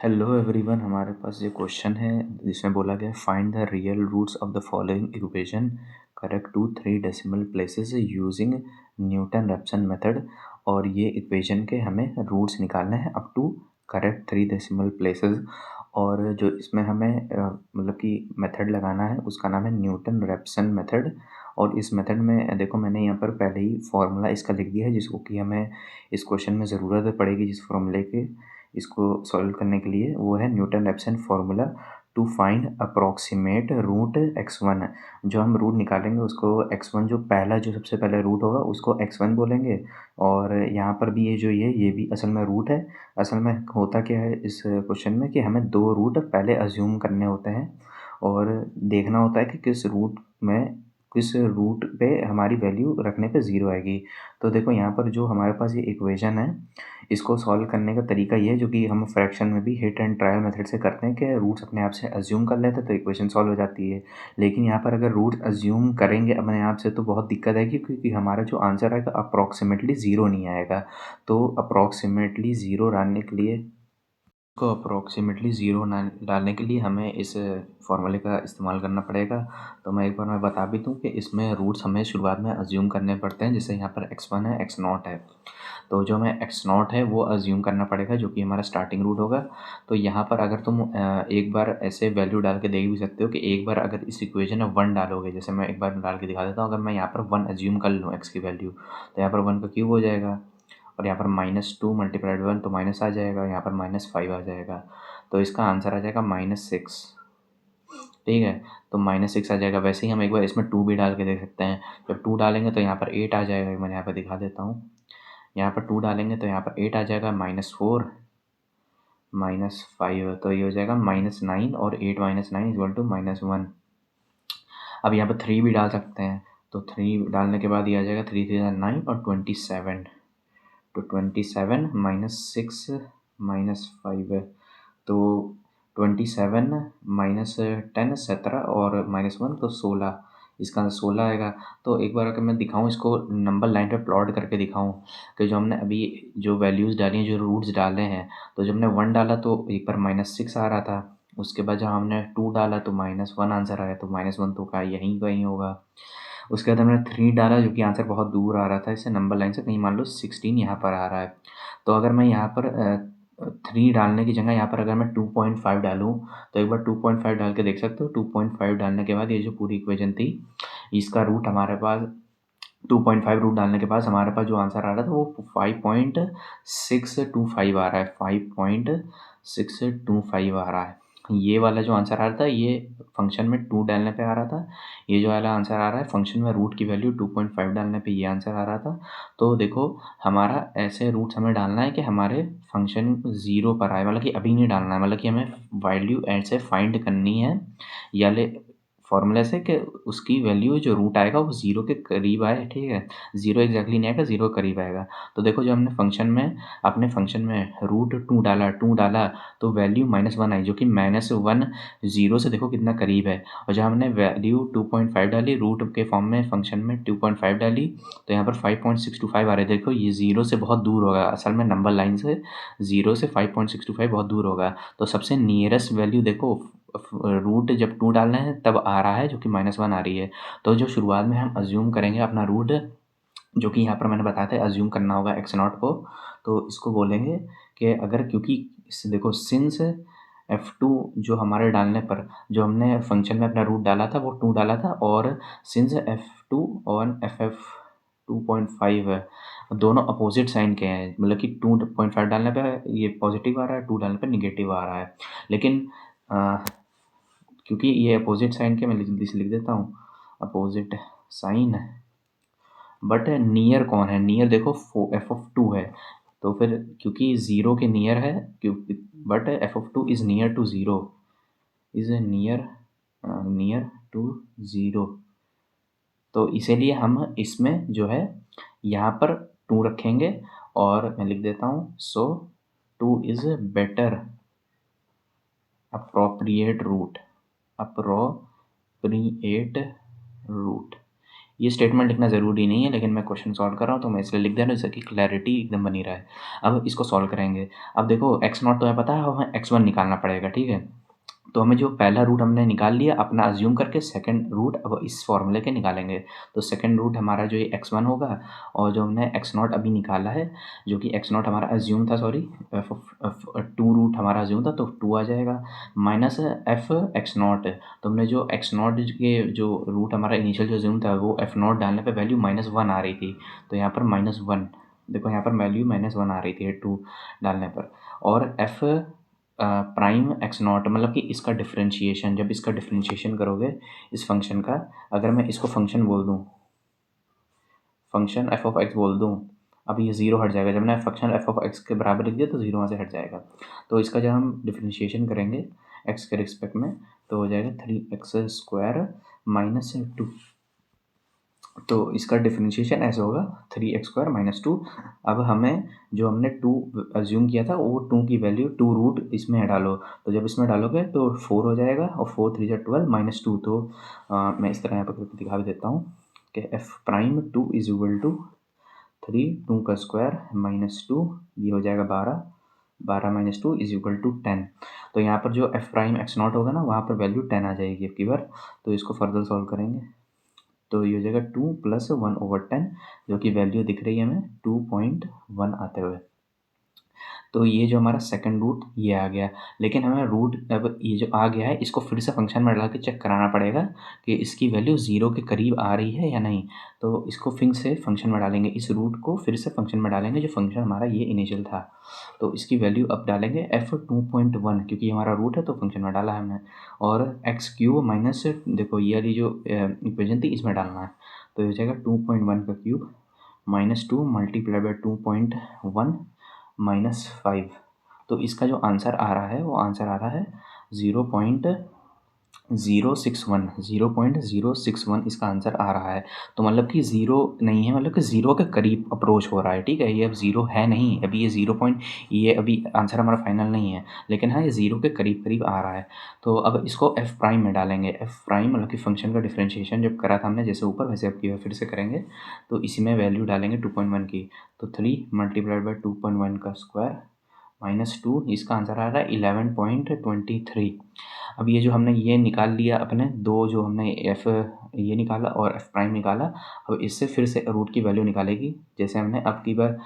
Hello everyone, हमारे पास ये question है जिसमें बोला गया find the real roots of the following equation correct to 3 decimal places using Newton Raphson method. और ये इक्वेशन के हमें रूट्स निकालने हैं up to correct 3 decimal places. और जो इसमें हमें मतलब कि मेथड लगाना है उसका नाम है न्यूटन रैप्सन मेथड। और इस मेथड में देखो मैंने यहाँ पर पहले ही फॉर्मूला इसका लिख दिया है जिसको कि हमें इस क्वेश्चन में ज़रूरत पड़ेगी जिस फॉर्मूले के इसको सॉल्व करने के लिए, वो है Newton Raphson formula to find approximate root x1। जो हम रूट निकालेंगे उसको x1 जो सबसे पहले रूट होगा उसको x1 बोलेंगे। और यहाँ पर भी ये भी असल में रूट है। असल में होता क्या है इस क्वेश्चन में कि हमें दो रूट पहले अज्यूम करने होते हैं और देखना होता है कि किस रूट पे हमारी वैल्यू रखने पे ज़ीरो आएगी। तो देखो यहाँ पर जो हमारे पास ये इक्वेशन है इसको सॉल्व करने का तरीका ये है जो कि हम फ्रैक्शन में भी हिट एंड ट्रायल मेथड से करते हैं कि रूट्स अपने आप से अज्यूम कर लेते हैं तो इक्वेशन सॉल्व हो जाती है। लेकिन यहाँ पर अगर रूट्स अज्यूम करेंगे अपने आप से तो बहुत दिक्कत आएगी क्योंकि हमारा जो आंसर आएगा अप्रॉक्सीमेटली ज़ीरो नहीं आएगा। तो अप्रॉक्सीमेटली ज़ीरो डालने के लिए को अप्रॉक्सीमेटली ज़ीरो डालने के लिए हमें इस फॉर्मूले का इस्तेमाल करना पड़ेगा। तो मैं एक बार मैं बता भी दूँ कि इसमें रूट्स हमें शुरुआत में अज्यूम करने पड़ते हैं। जैसे यहाँ पर x1 है, x0 है, तो जो हमें x0 है वो अज्यूम करना पड़ेगा जो कि हमारा स्टार्टिंग रूट होगा। तो यहाँ पर अगर तुम एक बार ऐसे वैल्यू डाल के देख भी सकते हो कि एक बार अगर इस इक्वेशन में 1 डालोगे, जैसे मैं एक बार डाल के दिखा देता हूँ। अगर मैं यहाँ पर 1 अज्यूम कर लूँ x की वैल्यू तो यहाँ पर 1 का क्यूब हो जाएगा और यहाँ पर -2 मल्टीप्लाइड 1 तो माइनस आ जाएगा, यहाँ पर -5 आ जाएगा। तो इसका आंसर आ जाएगा -6। ठीक है, तो -6 आ जाएगा। वैसे ही हम एक बार इसमें 2 भी डाल के देख सकते हैं। जब 2 डालेंगे तो यहाँ पर 8 आ जाएगा। मैं यहाँ पर दिखा देता हूँ। यहाँ पर 2 डालेंगे तो यहाँ पर 8 आ जाएगा, -4 -5 तो ये हो जाएगा -9 और 8 - 9 = -1। अब यहाँ पर 3 भी डाल सकते हैं तो 3 डालने के बाद ये आ जाएगा 3 3 9 और 27। तो 27 -6 -5 तो 27 -10 17 और -1 तो 16। इसका आंसर 16 आएगा। तो एक बार अगर मैं दिखाऊँ इसको नंबर लाइन पे प्लॉट करके दिखाऊँ कि जो हमने अभी जो वैल्यूज़ डाली हैं, जो रूट्स डाले हैं, तो जब हमने 1 डाला तो एक बार -6 आ रहा था। उसके बाद जब हमने 2 डाला तो -1 आंसर आया। तो -1 तो का यहीं कहीं होगा। उसके बाद हमने 3 डाला जो कि आंसर बहुत दूर आ रहा था इससे नंबर लाइन से, कहीं मान लो 16 यहाँ पर आ रहा है। तो अगर मैं यहाँ पर 3 डालने की जगह यहाँ पर अगर मैं 2.5 डालूँ तो एक बार 2.5 डाल के देख सकते हो। 2.5 डालने के बाद ये जो पूरी इक्वेशन थी इसका रूट हमारे पास 2.5 रूट डालने के बाद हमारे पास जो आंसर आ रहा था वो 5.625 आ रहा है। 5.625 आ रहा है। ये वाला जो आंसर आ रहा था ये फंक्शन में 2 डालने पे आ रहा था। ये जो वाला आंसर आ रहा है फंक्शन में रूट की वैल्यू 2.5 डालने पे ये आंसर आ रहा था। तो देखो हमारा ऐसे रूट्स हमें डालना है कि हमारे फंक्शन 0 पर आए, मतलब कि अभी नहीं डालना है, मतलब कि हमें वैल्यू ऐसे फाइंड करनी है या ले फॉर्मूले से कि उसकी वैल्यू जो रूट आएगा वो 0 के करीब आए। ठीक है, 0 एग्जैक्टली नहीं आएगा, 0 करीब आएगा। तो देखो जो हमने अपने फंक्शन में रूट 2 डाला तो वैल्यू -1 आई जो कि -1 0 से देखो कितना करीब है। और जब हमने वैल्यू 2.5 डाली रूट के फॉर्म में फंक्शन में 2.5 डाली तो यहाँ पर 5.625 आ रहे। देखो ये 0 से बहुत दूर होगा, असल में नंबर लाइन से 0 से 5.625 बहुत दूर होगा। तो सबसे नियरेस्ट वैल्यू देखो रूट जब 2 डालना है तब आ रहा है जो कि -1 आ रही है। तो जो शुरुआत में हम अज्यूम करेंगे अपना रूट जो कि यहाँ पर मैंने बताया था अज्यूम करना होगा x0 को, तो इसको बोलेंगे कि अगर क्योंकि देखो सिंस f2 जो हमारे डालने पर जो हमने फंक्शन में अपना रूट डाला था वो 2 डाला था और सिंस f2 और ff 2.5 है दोनों अपोजिट साइन के हैं, मतलब कि 2.5 डालने पे ये पॉजिटिव आ रहा है, 2 डालने पे निगेटिव आ रहा है। लेकिन क्योंकि ये अपोजिट साइन के मैं जल्दी से लिख देता हूँ अपोजिट साइन, बट नियर कौन है, नियर देखो f(2) है। तो फिर क्योंकि 0 के नियर है क्योंकि but f(2) is near to 0 is near to 0। तो इसीलिए हम इसमें जो है यहाँ पर 2 रखेंगे और मैं लिख देता हूँ सो 2 इज़ बेटर अप्रोप्रिएट रूट ये स्टेटमेंट लिखना ज़रूरी नहीं है, लेकिन मैं क्वेश्चन सॉल्व कर रहा हूँ तो मैं इसलिए लिख दे रहा हूँ जिससे कि क्लैरिटी एकदम बनी रहे। अब इसको सॉल्व करेंगे। अब देखो x0 तो हमें पता है, अब हमें x1 निकालना पड़ेगा, ठीक है। तो हमें जो पहला रूट हमने निकाल लिया अपना अज्यूम करके, सेकंड रूट अब इस फॉर्मूले के निकालेंगे। तो सेकंड रूट हमारा जो ये x1 होगा, और जो हमने x0 अभी निकाला है, जो कि x0 हमारा अज्यूम था, सॉरी, टू रूट हमारा अज्यूम था, तो 2 आ जाएगा माइनस एफ x0। तो हमने जो x0 के जो रूट हमारा इनिशियल जो अज्यूम था, वो f0 डालने पे वैल्यू -1 आ रही थी, तो यहाँ पर -1, देखो यहाँ पर वैल्यू -1 आ रही थी 2 डालने पर। और एफ प्राइम x0 मतलब कि इसका डिफरेंशिएशन, जब इसका डिफरेंशिएशन करोगे इस फंक्शन का, अगर मैं इसको फंक्शन बोल दूँ, फंक्शन एफ ऑफ एक्स बोल दूँ, अब ये ज़ीरो हट जाएगा। जब मैंने फंक्शन एफ ऑफ एक्स के बराबर लिख दिया तो ज़ीरो वहाँ से हट जाएगा। तो इसका जब हम डिफरेंशिएशन करेंगे एक्स के रिस्पेक्ट में, तो हो जाएगा 3x² माइनस 2। तो इसका डिफरेंशिएशन ऐसे होगा 3x² माइनस 2। अब हमें जो हमने 2 अज्यूम किया था, वो 2 की वैल्यू 2 रूट इसमें डालो, तो जब इसमें डालोगे तो 4 हो जाएगा, और 4 3 12 माइनस 2। तो मैं इस तरह यहाँ पर दिखा भी देता हूँ कि F prime 2 is equal to 3 2 का स्क्वायर माइनस 2, ये हो जाएगा 12, 12 माइनस 2 इज इक्वल टू 10। तो यहाँ पर जो एफ प्राइम x0 होगा ना, वहाँ पर वैल्यू 10 आ जाएगी अब की बार। तो इसको फर्दर सॉल्व करेंगे तो ये हो जाएगा 2 + 1/10, जो कि वैल्यू दिख रही है हमें 2.1 आते हुए। तो ये जो हमारा सेकंड रूट ये आ गया, लेकिन हमें रूट अब ये जो आ गया है, इसको फिर से फंक्शन में डाल के चेक कराना पड़ेगा कि इसकी वैल्यू 0 के करीब आ रही है या नहीं। तो इसको फिर से फंक्शन में डालेंगे, इस रूट को फिर से फंक्शन में डालेंगे, जो फंक्शन हमारा ये इनिशियल था। तो इसकी वैल्यू अब डालेंगे f2.1, क्योंकि हमारा रूट है तो फंक्शन में डाला है हमने। और x³ माइनस, देखो ये वाली जो इक्वेशन थी इसमें डालना है, तो ये हो जाएगा 2.1 का cube minus 2 multiply by 2.1 minus 5। तो इसका जो आंसर आ रहा है, वो आंसर आ रहा है 0.061, 0.061 इसका आंसर आ रहा है। तो मतलब कि ज़ीरो नहीं है, मतलब कि ज़ीरो के करीब अप्रोच हो रहा है, ठीक है। ये अब ज़ीरो है नहीं, अभी ये 0 पॉइंट, ये अभी आंसर हमारा फाइनल नहीं है, लेकिन हाँ ये ज़ीरो के करीब करीब आ रहा है। तो अब इसको एफ प्राइम में डालेंगे। एफ प्राइम मतलब कि फंक्शन का डिफरेंशिएशन जब करा था हमने जैसे ऊपर, वैसे अब की फिर से करेंगे। तो इसी में वैल्यू डालेंगे 2.1 की, तो 3 मल्टीप्लाइड बाई 2.1 का स्क्वायर माइनस 2, इसका आंसर आ रहा है 11.23। अब ये जो हमने ये निकाल लिया अपने दो, जो हमने एफ ये निकाला और एफ प्राइम निकाला, अब इससे फिर से रूट की वैल्यू निकालेगी। जैसे हमने अब की बार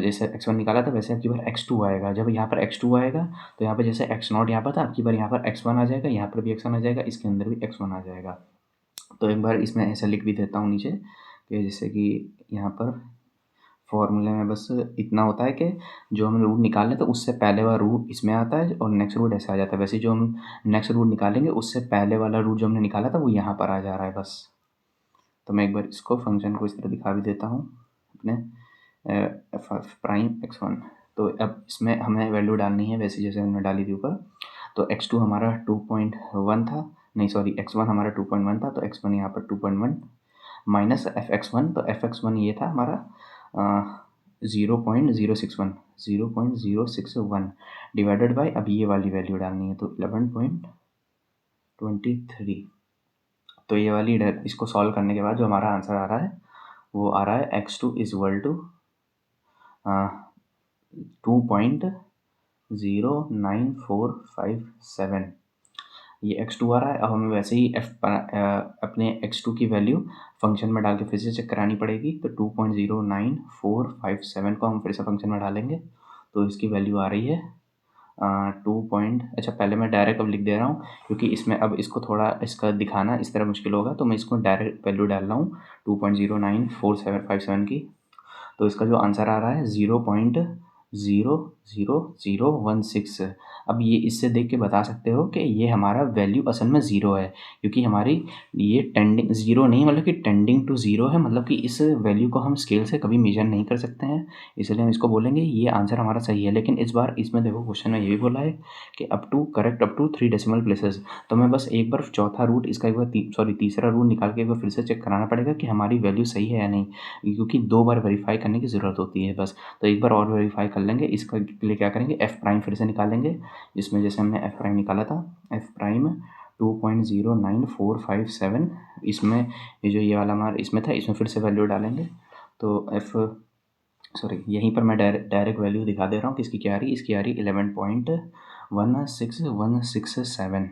जैसे x1 निकाला था, वैसे अब की बार x2 आएगा। जब यहाँ पर x2 आएगा तो यहाँ पर जैसे x0 यहाँ पर था, अब की बार यहाँ पर x1 आ जाएगा, यहाँ पर भी x1 आ जाएगा, इसके अंदर भी x1 आ जाएगा। तो एक बार इसमें ऐसा लिख भी देता हूँ नीचे कि जैसे कि यहाँ पर फॉर्मूले में बस इतना होता है कि जो हम रूट निकालें तो उससे पहले वाला रूट इसमें आता है और नेक्स्ट रूट ऐसे आ जाता है। वैसे जो हम नेक्स्ट रूट निकालेंगे उससे पहले वाला रूट जो हमने निकाला था वो यहाँ पर आ जा रहा है बस। तो मैं एक बार इसको फंक्शन को इस तरह दिखा भी देता हूँ अपने एफ प्राइम x1। तो अब इसमें हमें वैल्यू डालनी है वैसे जैसे हमने डाली थी ऊपर। तो x2 हमारा 2.1 था, नहीं सॉरी x1 हमारा 2.1 था, तो x1 यहाँ पर 2.1 माइनस fx1, तो fx1 ये था हमारा 0.061 डिवाइडेड बाई, अब ये वाली वैल्यू डालनी है तो 11.23। तो ये वाली इसको सॉल्व करने के बाद जो हमारा आंसर आ रहा है वो आ रहा है x2 इज इक्वल टू 2.09457। ये x2 आ रहा है। अब हमें वैसे ही अपने x2 की वैल्यू फंक्शन में डाल के फिर से चेक करानी पड़ेगी। तो 2.09457 को हम फिर से फंक्शन में डालेंगे, तो इसकी वैल्यू आ रही है 2 पॉइंट, अच्छा पहले मैं डायरेक्ट अब लिख दे रहा हूँ क्योंकि इसमें अब इसको थोड़ा इसका दिखाना इस तरह मुश्किल होगा, तो मैं इसको डायरेक्ट वैल्यू डाल रहा हूँ 2.09457 की। तो इसका जो आंसर आ रहा है 0.00016। अब ये इससे देख के बता सकते हो कि ये हमारा वैल्यू असल में ज़ीरो है, क्योंकि हमारी ये टेंडिंग ज़ीरो नहीं, मतलब कि टेंडिंग टू ज़ीरो है, मतलब कि इस वैल्यू को हम स्केल से कभी मेजर नहीं कर सकते हैं, इसलिए हम इसको बोलेंगे ये आंसर हमारा सही है। लेकिन इस बार इसमें देखो क्वेश्चन में ये भी बोला है कि अप टू 3 डेसिमल प्लेसेस। तो मैं बस एक बार चौथा रूट इसका एक बार तीसरा रूट निकाल के एक बार फिर से चेक कराना पड़ेगा कि हमारी वैल्यू सही है या नहीं, क्योंकि 2 बार वेरीफाई करने की ज़रूरत होती है बस। तो एक बार और वेरीफाई कर लेंगे, इसके लिए क्या करेंगे एफ प्राइम फिर से निकालेंगे, जिसमें जैसे हमने एफ प्राइम निकाला था, एफ प्राइम 2.09457 इसमें ये जो ये वाला हमारा इसमें था, इसमें फिर से वैल्यू डालेंगे तो यहीं पर मैं डायरेक्ट वैल्यू दिखा दे रहा हूँ कि इसकी क्या आ रही है। इसकी आ रही 11.16167।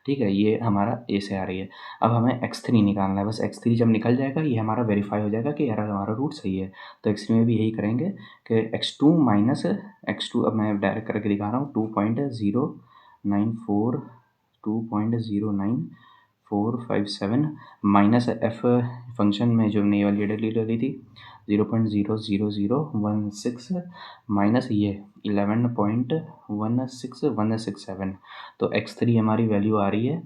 ठीक है, ये हमारा ए से आ रही है। अब हमें x3 निकालना है। बस x3 जब निकल जाएगा ये हमारा वेरीफाई हो जाएगा कि यार हमारा रूट सही है। तो x3 में भी यही करेंगे कि x2 माइनस x2, अब मैं डायरेक्ट करके दिखा रहा हूँ, 2.09457 माइनस एफ फंक्शन में जो नई वाली डिलीट वाली थी 0.00016 माइनस ये 11.16167। तो x3 हमारी वैल्यू आ रही है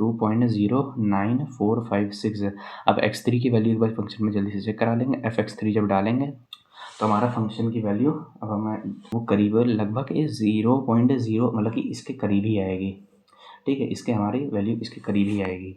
2.09456। अब x3 की वैल्यू एक बार फंक्शन में जल्दी से चेक करा लेंगे। fx3 जब डालेंगे तो हमारा फंक्शन की वैल्यू अब हमें वो करीब लगभग 0.0 मतलब कि इसके करीब ही आएगी। ठीक है, इसके हमारी वैल्यू इसके करीब ही आएगी।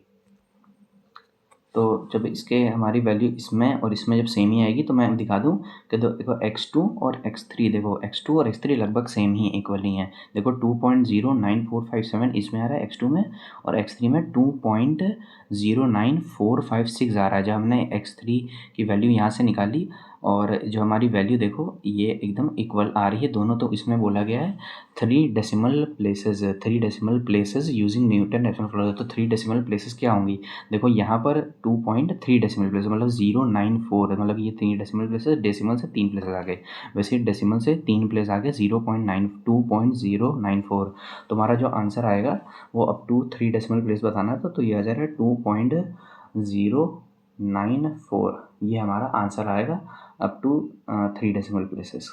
तो जब इसके हमारी वैल्यू इसमें और इसमें जब सेम ही आएगी तो मैं दिखा दूं कि देखो x2 और x3, देखो x2 और x3 लगभग सेम ही इक्वल ही हैं। देखो 2.09457 इसमें आ रहा है x2 में, और x3 में 2.09456 आ रहा है। जब हमने x3 की वैल्यू यहाँ से निकाली और जो हमारी वैल्यू देखो ये एकदम इक्वल आ रही है दोनों। तो इसमें बोला गया है 3 decimal places using Newton reference formula. तो 3 डेसिमल प्लेसेस क्या होंगी, देखो यहाँ पर 2.3 डेसिमल प्लेस मतलब 094 मतलब ये 3 डेसिमल प्लेसेस, डेसिमल से 3 प्लेसेस आ गए। वैसे डेसिमल से 3 प्लेस आ गए 2.094। तो हमारा जो आंसर आएगा वो अप टू 3 डेसिमल प्लेस बताना था, तो ये आ जाएगा 2.094। ये हमारा आंसर आएगा अप टू 3 डेसिमल प्लेसेस।